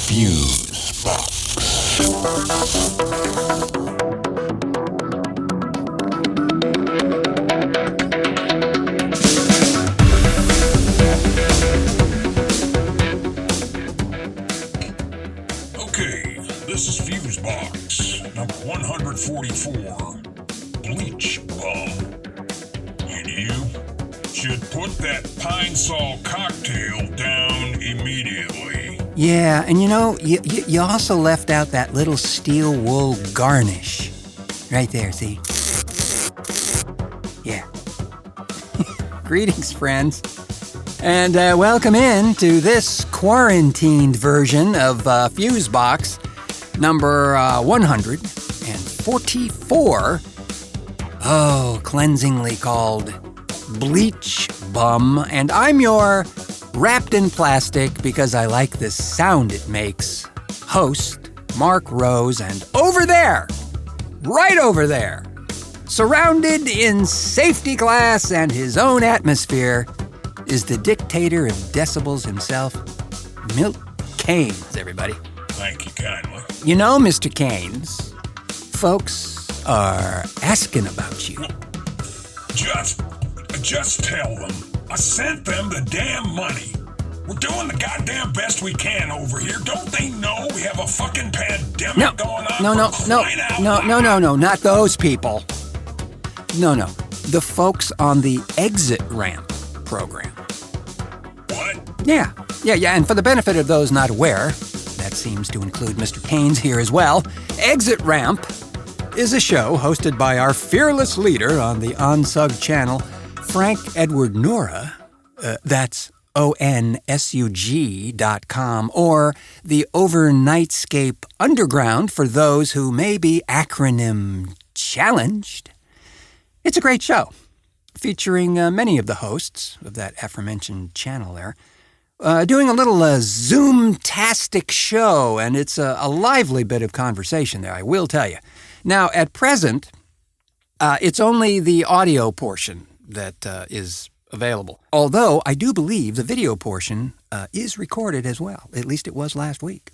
Fusebox. Okay, this is Fusebox, number 144, Bleach Bum. And you should put that pine sol cocktail down immediately. Yeah, and you also left out that little steel wool garnish. Right there, see? Yeah. Greetings, friends. And welcome in to this quarantined version of Fusebox, number 144. Oh, cleansingly called Bleach Bum. And I'm your wrapped in plastic because I like the sound it makes host, Mark Rose, and over there, right over there, surrounded in safety glass and his own atmosphere, is the dictator of decibels himself, Milt Keynes, everybody. Thank you kindly. You know, Mr. Keynes, folks are asking about you. Just tell them I sent them the damn money. We're doing the goddamn best we can over here. Don't they know we have a fucking pandemic going on? No, not those people. No, the folks on the exit ramp program. What? Yeah, and for the benefit of those not aware, that seems to include Mr. Keynes here as well, Exit Ramp is a show hosted by our fearless leader on the OnSug channel, Frank Edward Nora, that's ONSUG.com, or the Overnightscape Underground for those who may be acronym challenged. It's a great show, featuring many of the hosts of that aforementioned channel there, doing a little Zoom-tastic show, and it's a lively bit of conversation there, I will tell you. Now, at present, it's only the audio portion that is available. Although I do believe the video portion is recorded as well. At least it was last week.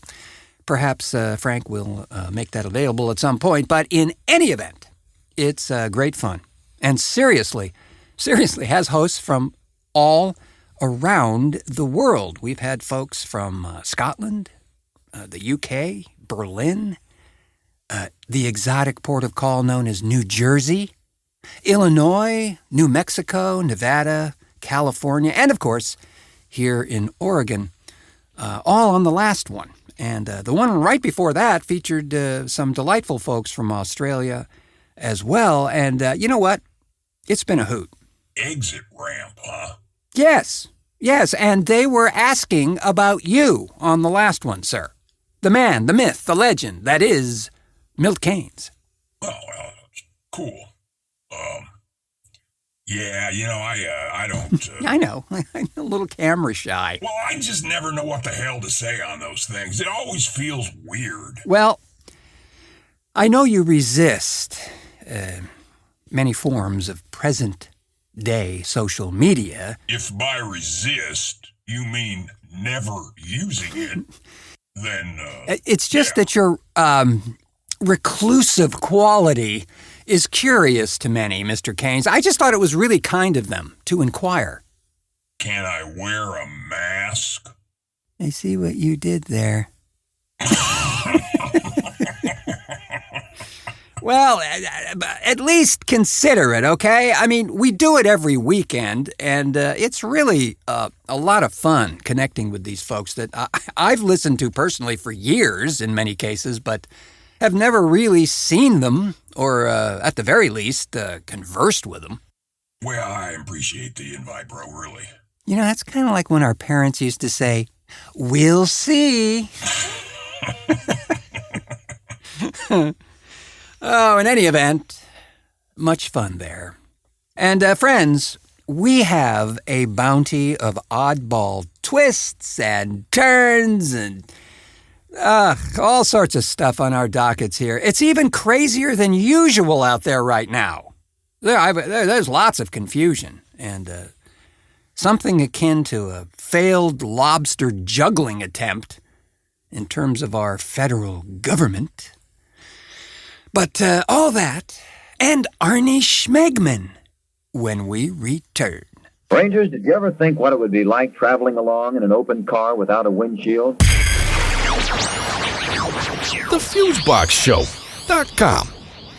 Perhaps Frank will make that available at some point. But in any event, it's great fun. And seriously has hosts from all around the world. We've had folks from Scotland, the UK, Berlin, the exotic port of call known as New Jersey, Illinois, New Mexico, Nevada, California, and of course, here in Oregon, all on the last one. And the one right before that featured some delightful folks from Australia as well. And you know what? It's been a hoot. Exit ramp, huh? Yes, and they were asking about you on the last one, sir. The man, the myth, the legend, that is Milt Keynes. Oh, well, cool. Yeah, I don't... I know. I'm a little camera shy. Well, I just never know what the hell to say on those things. It always feels weird. Well, I know you resist many forms of present-day social media. If by resist you mean never using it, then... it's just that your reclusive quality is curious to many, Mr. Keynes. I just thought it was really kind of them to inquire. Can I wear a mask? I see what you did there. Well, at least consider it, okay? I mean, we do it every weekend, and it's really a lot of fun connecting with these folks that I've listened to personally for years in many cases, but have never really seen them or, at the very least, conversed with them. Well, I appreciate the invite, bro, really. You know, that's kind of like when our parents used to say, "We'll see." Oh, in any event, much fun there. And friends, we have a bounty of oddball twists and turns and all sorts of stuff on our dockets here. It's even crazier than usual out there right now. There's lots of confusion and something akin to a failed lobster juggling attempt in terms of our federal government. But all that and Arnie Schmegman when we return. Rangers, did you ever think what it would be like traveling along in an open car without a windshield? The Fusebox.com.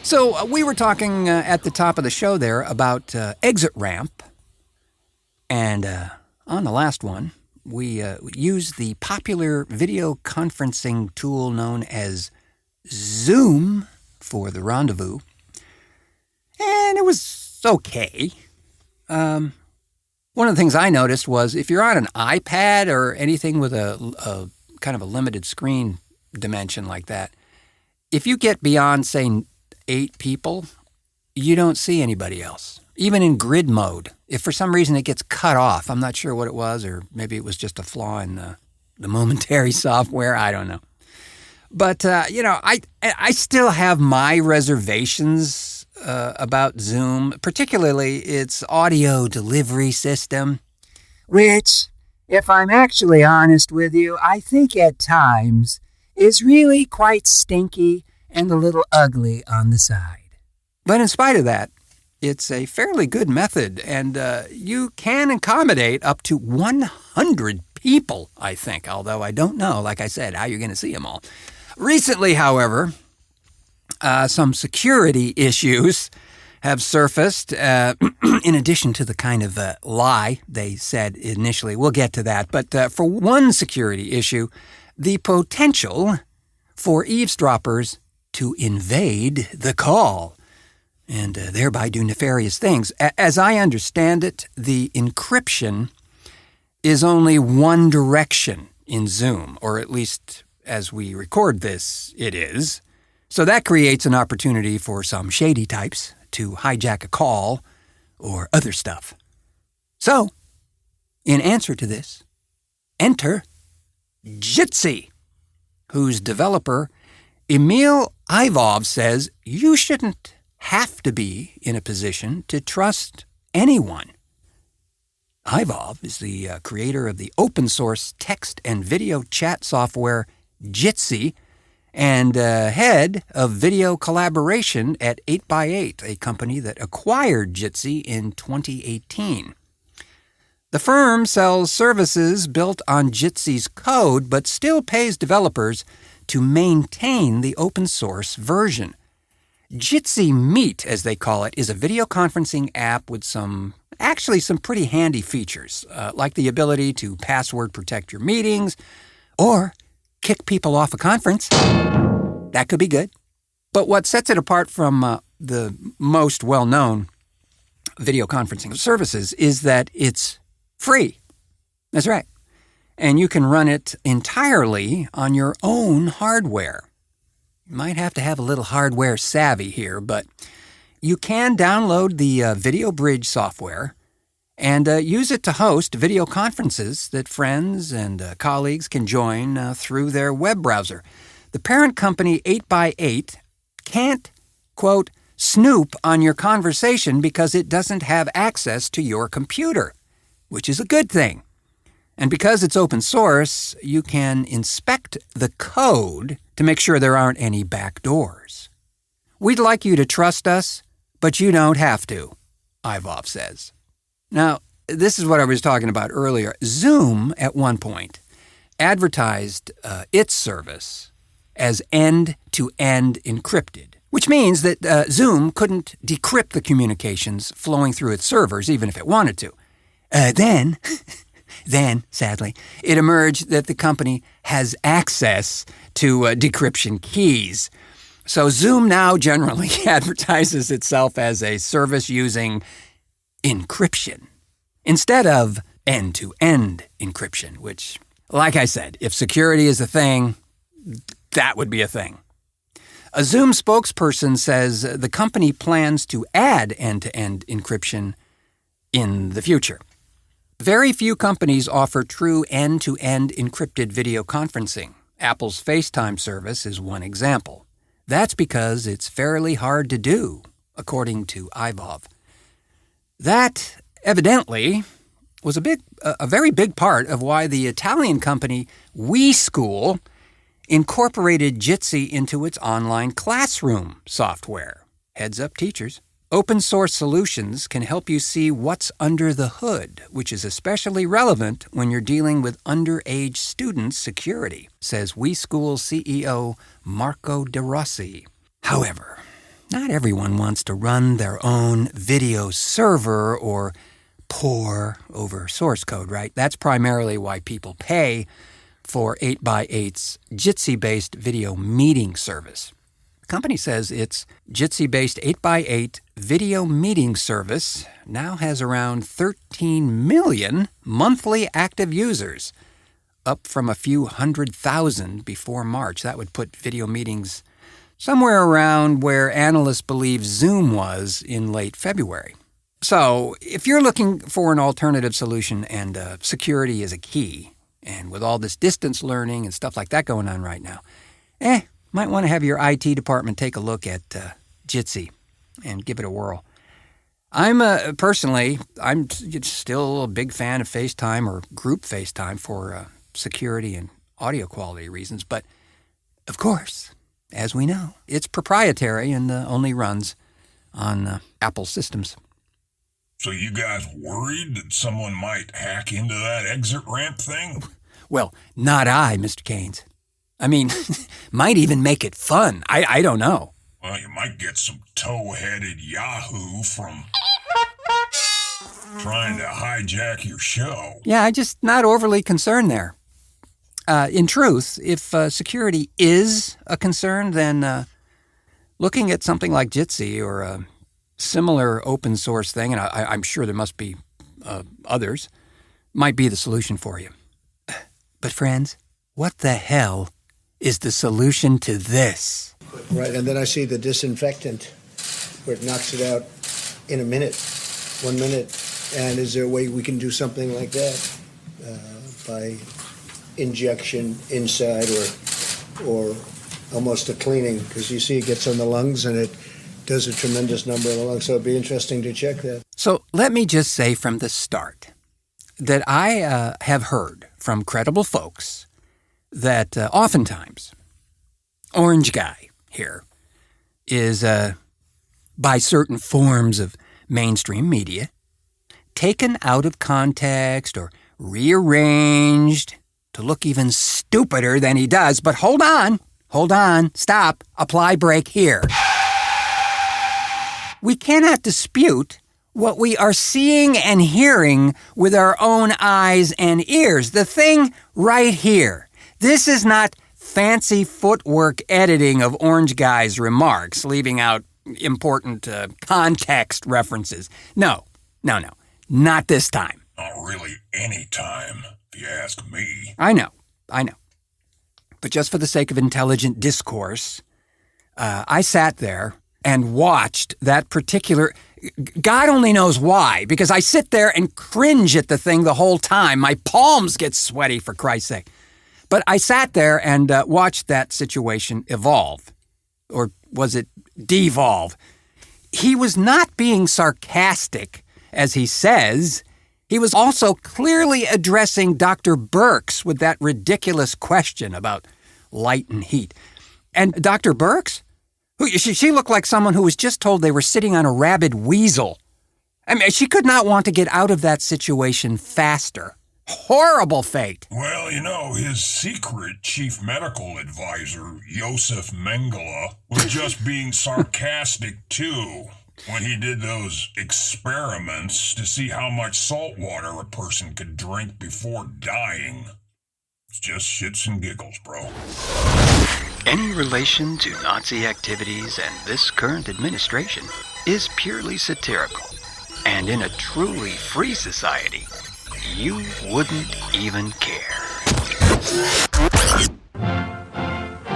So we were talking at the top of the show there about exit ramp. And on the last one, we used the popular video conferencing tool known as Zoom for the rendezvous. And it was okay. One of the things I noticed was if you're on an iPad or anything with a kind of a limited screen dimension like that, if you get beyond, say, 8 people, you don't see anybody else. Even in grid mode, if for some reason it gets cut off, I'm not sure what it was, or maybe it was just a flaw in the momentary software, I don't know. But, I still have my reservations about Zoom, particularly its audio delivery system, which, if I'm actually honest with you, I think at times is really quite stinky and a little ugly on the side. But in spite of that, it's a fairly good method, and you can accommodate up to 100 people, I think, although I don't know, like I said, how you're going to see them all. Recently, however, some security issues have surfaced, in addition to the kind of lie they said initially. We'll get to that. But for one security issue, the potential for eavesdroppers to invade the call and thereby do nefarious things. As I understand it, the encryption is only one direction in Zoom, or at least as we record this, it is. So that creates an opportunity for some shady types to hijack a call or other stuff. So, in answer to this, enter Jitsi, whose developer, Emil Ivov, says you shouldn't have to be in a position to trust anyone. Ivov is the creator of the open-source text and video chat software Jitsi and head of video collaboration at 8x8, a company that acquired Jitsi in 2018. The firm sells services built on Jitsi's code, but still pays developers to maintain the open-source version. Jitsi Meet, as they call it, is a video conferencing app with some pretty handy features, like the ability to password protect your meetings or kick people off a conference. That could be good. But what sets it apart from the most well-known video conferencing services is that it's free. That's right. And you can run it entirely on your own hardware. You might have to have a little hardware savvy here, but you can download the Video Bridge software and use it to host video conferences that friends and colleagues can join through their web browser. The parent company 8x8 can't, quote, snoop on your conversation because it doesn't have access to your computer, which is a good thing. And because it's open source, you can inspect the code to make sure there aren't any backdoors. We'd like you to trust us, but you don't have to, Ivov says. Now, this is what I was talking about earlier. Zoom, at one point, advertised its service as end-to-end encrypted, which means that Zoom couldn't decrypt the communications flowing through its servers, even if it wanted to. Then, sadly, it emerged that the company has access to decryption keys. So Zoom now generally advertises itself as a service using encryption instead of end-to-end encryption, which, like I said, if security is a thing, that would be a thing. A Zoom spokesperson says the company plans to add end-to-end encryption in the future. Very few companies offer true end-to-end encrypted video conferencing. Apple's FaceTime service is one example. That's because it's fairly hard to do, according to Ivov. That, evidently, was a very big part of why the Italian company WeSchool incorporated Jitsi into its online classroom software. Heads up, teachers. Open source solutions can help you see what's under the hood, which is especially relevant when you're dealing with underage student security, says WeSchool CEO Marco De Rossi. However, not everyone wants to run their own video server or pore over source code, right? That's primarily why people pay for 8x8's Jitsi-based video meeting service. The company says its Jitsi-based 8x8 video meeting service now has around 13 million monthly active users, up from a few 100,000 before March. That would put video meetings somewhere around where analysts believe Zoom was in late February. So, if you're looking for an alternative solution and security is a key, and with all this distance learning and stuff like that going on right now, might want to have your IT department take a look at Jitsi and give it a whirl. I'm still a big fan of FaceTime or group FaceTime for security and audio quality reasons, but of course, as we know, it's proprietary and only runs on Apple systems. So you guys worried that someone might hack into that exit ramp thing? Well, not I, Mr. Keynes. I mean, might even make it fun. I don't know. Well, you might get some tow-headed yahoo from trying to hijack your show. Yeah, I'm just not overly concerned there. In truth, if security is a concern, then looking at something like Jitsi or a similar open source thing, and I'm sure there must be others, might be the solution for you. But friends, what the hell is the solution to this? Right, and then I see the disinfectant where it knocks it out in a minute, 1 minute. And is there a way we can do something like that by injection inside or almost a cleaning? Because you see it gets on the lungs and it does a tremendous number of the lungs. So it'd be interesting to check that. So let me just say from the start that I have heard from credible folks that oftentimes Orange Guy here is, by certain forms of mainstream media, taken out of context or rearranged to look even stupider than he does. But hold on, stop, apply break here. We cannot dispute what we are seeing and hearing with our own eyes and ears. The thing right here. This is not fancy footwork editing of Orange Guy's remarks, leaving out important context references. No, not this time. Not really any time, if you ask me. I know. But just for the sake of intelligent discourse, I sat there and watched that particular... God only knows why, because I sit there and cringe at the thing the whole time. My palms get sweaty, for Christ's sake. But I sat there and watched that situation evolve. Or was it devolve? He was not being sarcastic, as he says. He was also clearly addressing Dr. Birx with that ridiculous question about light and heat. And Dr. Birx? She looked like someone who was just told they were sitting on a rabid weasel. I mean, she could not want to get out of that situation faster. Horrible fate. Well, his secret chief medical advisor, Yosef Mengele, was just being sarcastic, too, when he did those experiments to see how much salt water a person could drink before dying. It's just shits and giggles, bro. Any relation to Nazi activities and this current administration is purely satirical. And in a truly free society, you wouldn't even care.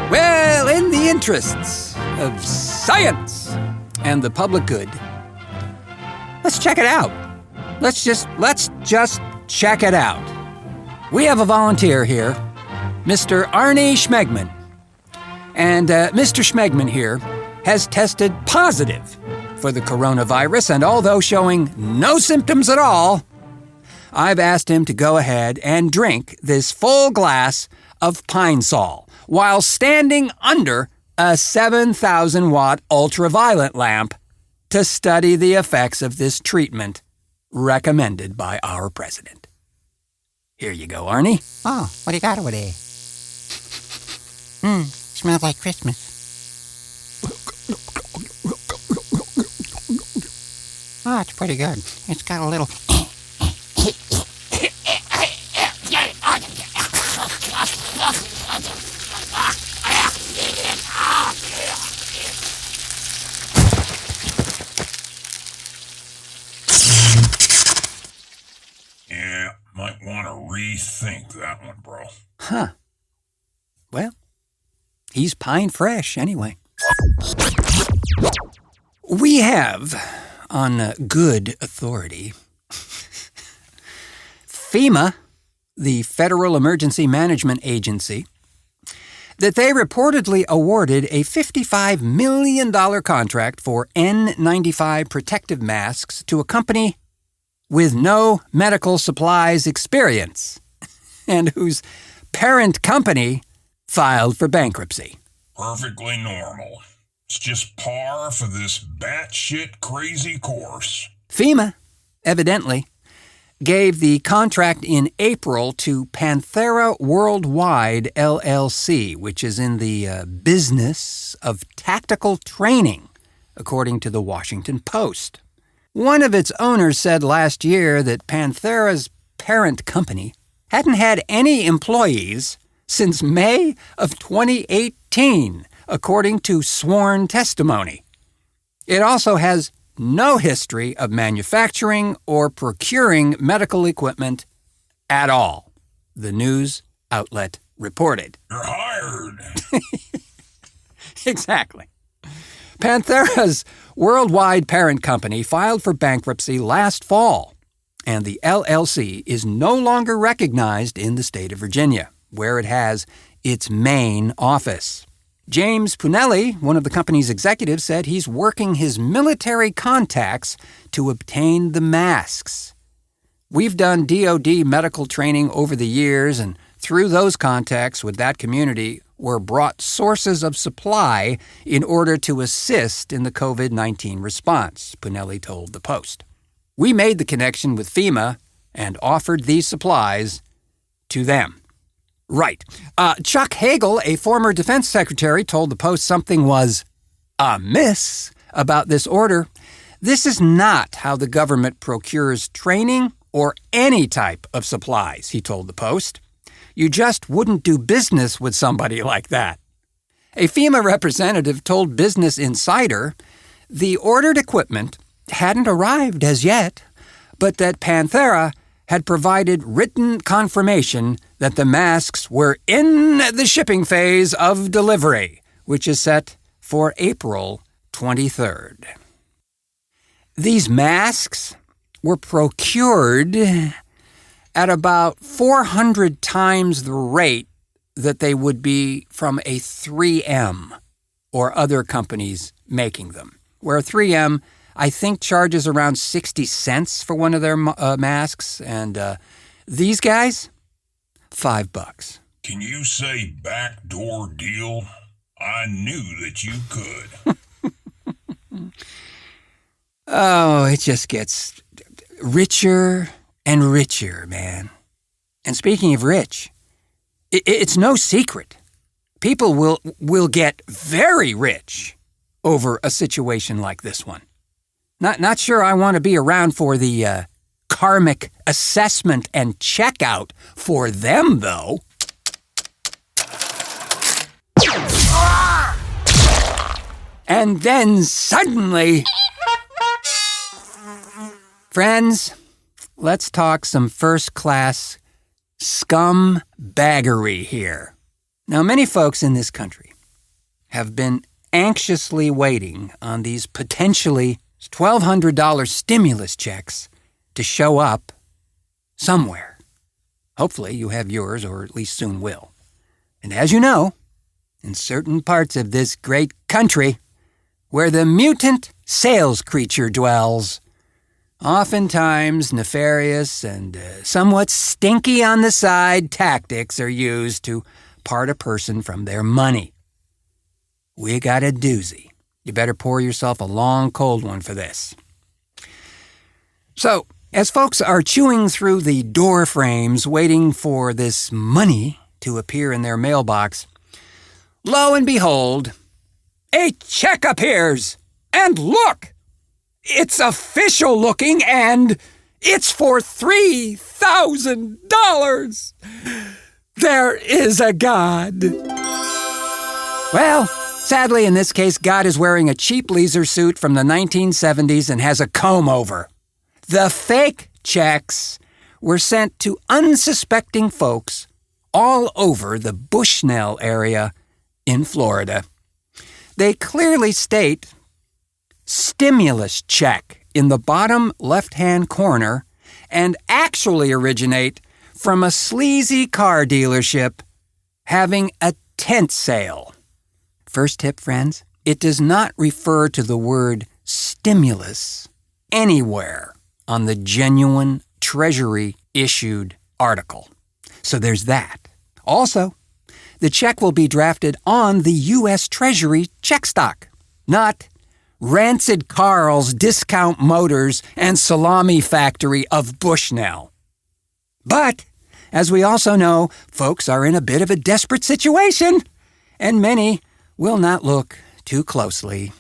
Well, in the interests of science and the public good, let's check it out. Let's just check it out. We have a volunteer here, Mr. Arnie Schmegman. And Mr. Schmegman here has tested positive for the coronavirus, and although showing no symptoms at all, I've asked him to go ahead and drink this full glass of Pine Sol, while standing under a 7,000-watt ultraviolet lamp to study the effects of this treatment recommended by our president. Here you go, Arnie. Oh, what do you got over there? Smells like Christmas. Oh, it's pretty good. It's got a little... Yeah, might want to rethink that one, bro. Huh. Well, he's pine fresh anyway. We have, on good authority, FEMA, the Federal Emergency Management Agency, that they reportedly awarded a $55 million contract for N95 protective masks to a company with no medical supplies experience and whose parent company filed for bankruptcy. Perfectly normal. It's just par for this batshit crazy course. FEMA, evidently, gave the contract in April to Panthera Worldwide LLC, which is in the business of tactical training, according to the Washington Post. One of its owners said last year that Panthera's parent company hadn't had any employees since May of 2018, according to sworn testimony. It also has no history of manufacturing or procuring medical equipment at all, the news outlet reported. You're hired. Exactly. Panthera's worldwide parent company filed for bankruptcy last fall, and the LLC is no longer recognized in the state of Virginia, where it has its main office. James Punelli, one of the company's executives, said he's working his military contacts to obtain the masks. We've done DoD medical training over the years, and through those contacts with that community were brought sources of supply in order to assist in the COVID-19 response, Punelli told the Post. We made the connection with FEMA and offered these supplies to them. Right. Chuck Hagel, a former defense secretary, told the Post something was amiss about this order. This is not how the government procures training or any type of supplies, he told the Post. You just wouldn't do business with somebody like that. A FEMA representative told Business Insider the ordered equipment hadn't arrived as yet, but that Panthera had provided written confirmation that the masks were in the shipping phase of delivery, which is set for April 23rd. These masks were procured at about 400 times the rate that they would be from a 3M or other companies making them, where 3M, I think, charges around 60 cents for one of their masks, and these guys, $5. Can you say backdoor deal? I knew that you could. Oh, it just gets richer and richer, man. And speaking of rich, it's no secret. People will get very rich over a situation like this one. Not sure I want to be around for the karmic assessment and checkout for them, though. And then suddenly... Friends, let's talk some first-class scum-baggery here. Now, many folks in this country have been anxiously waiting on these potentially $1,200 stimulus checks to show up somewhere. Hopefully you have yours, or at least soon will. And as you know, in certain parts of this great country, where the mutant sales creature dwells, oftentimes nefarious and somewhat stinky on the side tactics are used to apart a person from their money. We got a doozy. You better pour yourself a long, cold one for this. So, as folks are chewing through the door frames waiting for this money to appear in their mailbox, lo and behold, a check appears. And look! It's official looking and it's for $3,000! There is a God. Well, sadly in this case, God is wearing a cheap leisure suit from the 1970s and has a comb-over. The fake checks were sent to unsuspecting folks all over the Bushnell area in Florida. They clearly state stimulus check in the bottom left-hand corner and actually originate from a sleazy car dealership having a tent sale. First tip, friends, it does not refer to the word stimulus anywhere on the genuine Treasury-issued article. So there's that. Also, the check will be drafted on the U.S. Treasury check stock, not Rancid Carl's Discount Motors and Salami Factory of Bushnell. But, as we also know, folks are in a bit of a desperate situation, and many will not look too closely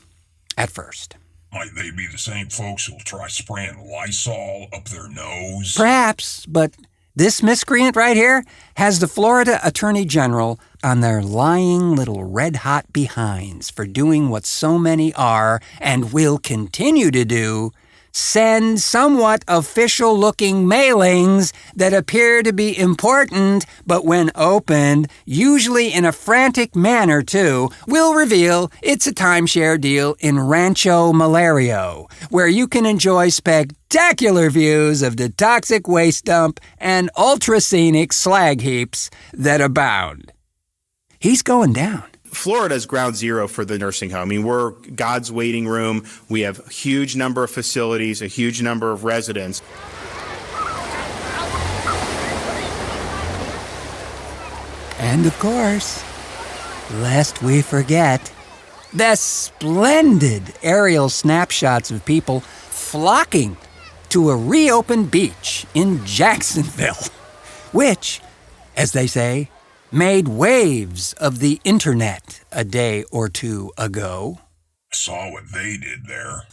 at first. Might they be the same folks who'll try spraying Lysol up their nose? Perhaps, but this miscreant right here has the Florida Attorney General on their lying little red-hot behinds for doing what so many are and will continue to do, send somewhat official-looking mailings that appear to be important, but when opened, usually in a frantic manner too, will reveal it's a timeshare deal in Rancho Malario, where you can enjoy spectacular views of the toxic waste dump and ultra-scenic slag heaps that abound. He's going down. Florida's ground zero for the nursing home. I mean, we're God's waiting room. We have a huge number of facilities, a huge number of residents. And of course, lest we forget, the splendid aerial snapshots of people flocking to a reopened beach in Jacksonville, which, as they say, made waves of the internet a day or two ago. I saw what they did there.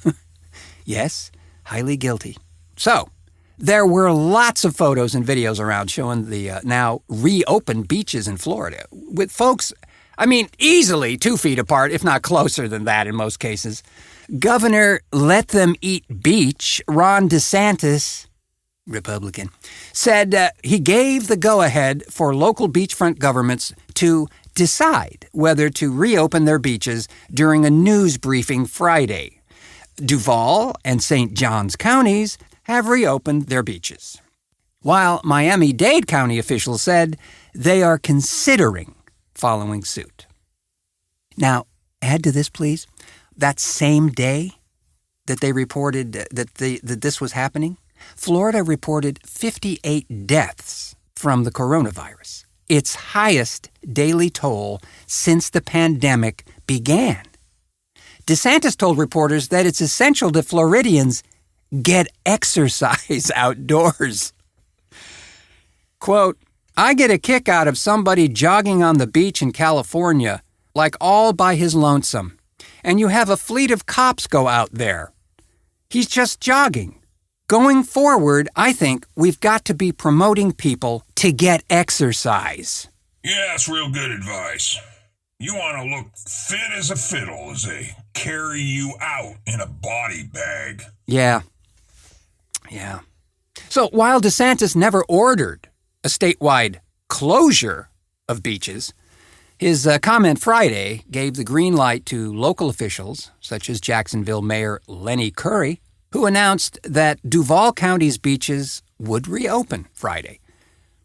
Yes, highly guilty. So, there were lots of photos and videos around showing the now reopened beaches in Florida, with folks, easily 2 feet apart, if not closer than that in most cases. Governor Let Them Eat Beach, Ron DeSantis, Republican, said he gave the go-ahead for local beachfront governments to decide whether to reopen their beaches during a news briefing Friday. Duval and St. Johns counties have reopened their beaches, while Miami-Dade County officials said they are considering following suit. Now, add to this, please, that same day that they reported that this was happening, Florida reported 58 deaths from the coronavirus, its highest daily toll since the pandemic began. DeSantis told reporters that it's essential that Floridians get exercise outdoors. Quote, I get a kick out of somebody jogging on the beach in California, like all by his lonesome, and you have a fleet of cops go out there. He's just jogging. Going forward, I think we've got to be promoting people to get exercise. Yeah, that's real good advice. You want to look fit as a fiddle as they carry you out in a body bag. Yeah. So while DeSantis never ordered a statewide closure of beaches, his comment Friday gave the green light to local officials, such as Jacksonville Mayor Lenny Curry, who announced that Duval County's beaches would reopen Friday.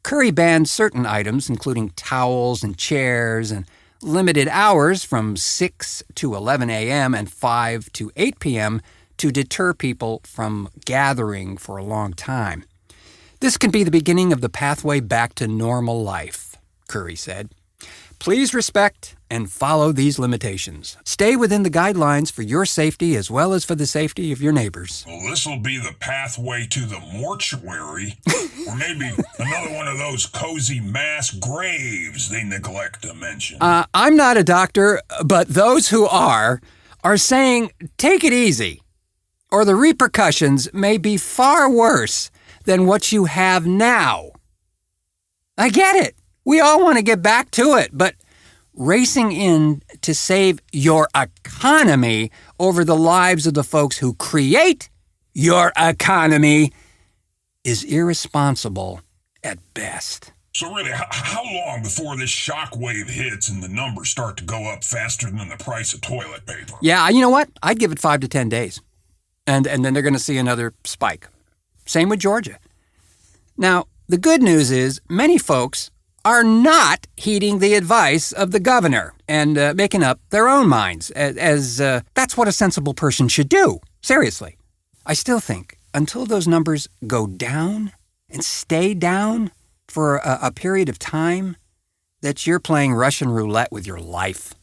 Curry banned certain items, including towels and chairs, and limited hours from 6 to 11 a.m. and 5 to 8 p.m. to deter people from gathering for a long time. This can be the beginning of the pathway back to normal life, Curry said. Please respect and follow these limitations. Stay within the guidelines for your safety as well as for the safety of your neighbors. Well, this'll be the pathway to the mortuary, or maybe another one of those cozy mass graves they neglect to mention. I'm not a doctor, but those who are saying take it easy, or the repercussions may be far worse than what you have now. I get it. We all want to get back to it, but racing in to save your economy over the lives of the folks who create your economy is irresponsible at best. So really, how long before this shockwave hits and the numbers start to go up faster than the price of toilet paper? Yeah, you know what? I'd give it 5 to 10 days. And then they're going to see another spike. Same with Georgia. Now, the good news is many folks are not heeding the advice of the governor and making up their own minds, as that's what a sensible person should do. Seriously. I still think until those numbers go down and stay down for a period of time, that you're playing Russian roulette with your life.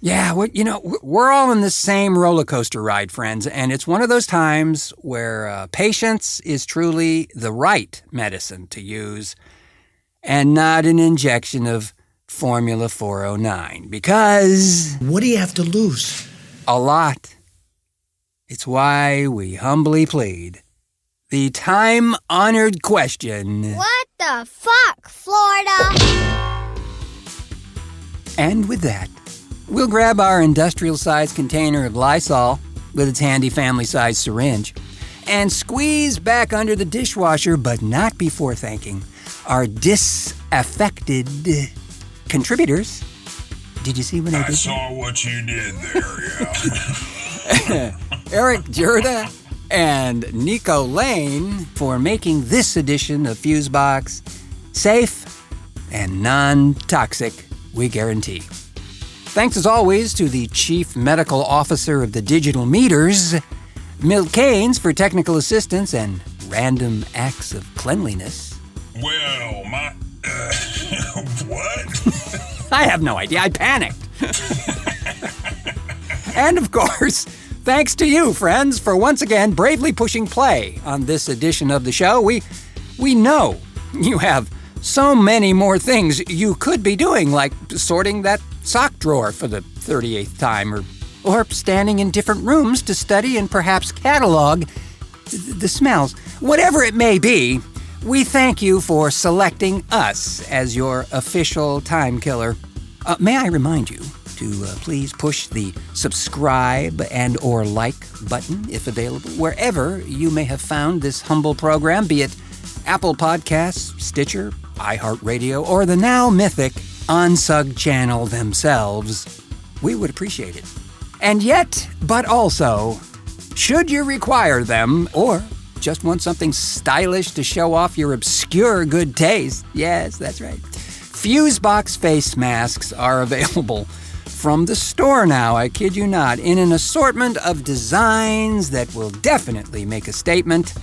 Yeah, we're all in the same roller coaster ride, friends, and it's one of those times where patience is truly the right medicine to use and not an injection of Formula 409, because... What do you have to lose? A lot. It's why we humbly plead the time-honored question... What the fuck, Florida? And with that, we'll grab our industrial-sized container of Lysol with its handy family-sized syringe and squeeze back under the dishwasher, but not before thanking our disaffected contributors. Did you see what I did? I saw what you did there, yeah. Eric Jurda and Nico Lane for making this edition of Fusebox safe and non-toxic, we guarantee. Thanks as always to the Chief Medical Officer of the Digital Meters, Milt Keynes, for technical assistance and random acts of cleanliness. Well, what? I have no idea. I panicked. And of course, thanks to you, friends, for once again bravely pushing play on this edition of the show. We know you have so many more things you could be doing, like sorting that sock drawer for the 38th time, or standing in different rooms to study and perhaps catalog the smells. Whatever it may be, we thank you for selecting us as your official time killer. May I remind you to please push the subscribe and or like button, if available, wherever you may have found this humble program, be it Apple Podcasts, Stitcher, iHeartRadio, or the now mythic Unsug channel themselves. We would appreciate it. And yet, but also, should you require them, or just want something stylish to show off your obscure good taste, yes, that's right, Fusebox face masks are available from the store now, I kid you not, in an assortment of designs that will definitely make a statement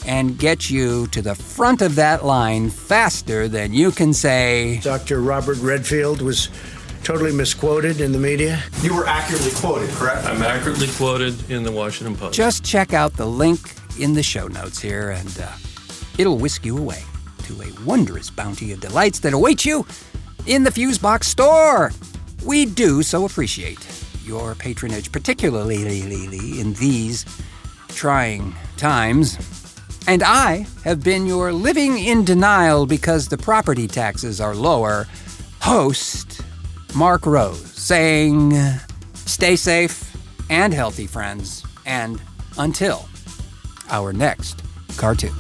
and get you to the front of that line faster than you can say... Dr. Robert Redfield was totally misquoted in the media. You were accurately quoted, correct? I'm accurately quoted in the Washington Post. Just check out the link in the show notes here, and it'll whisk you away to a wondrous bounty of delights that awaits you in the Fusebox store. We do so appreciate your patronage, particularly in these trying times. And I have been your living in denial because the property taxes are lower host, Mark Rose, saying, stay safe and healthy, friends, and until our next cartoon.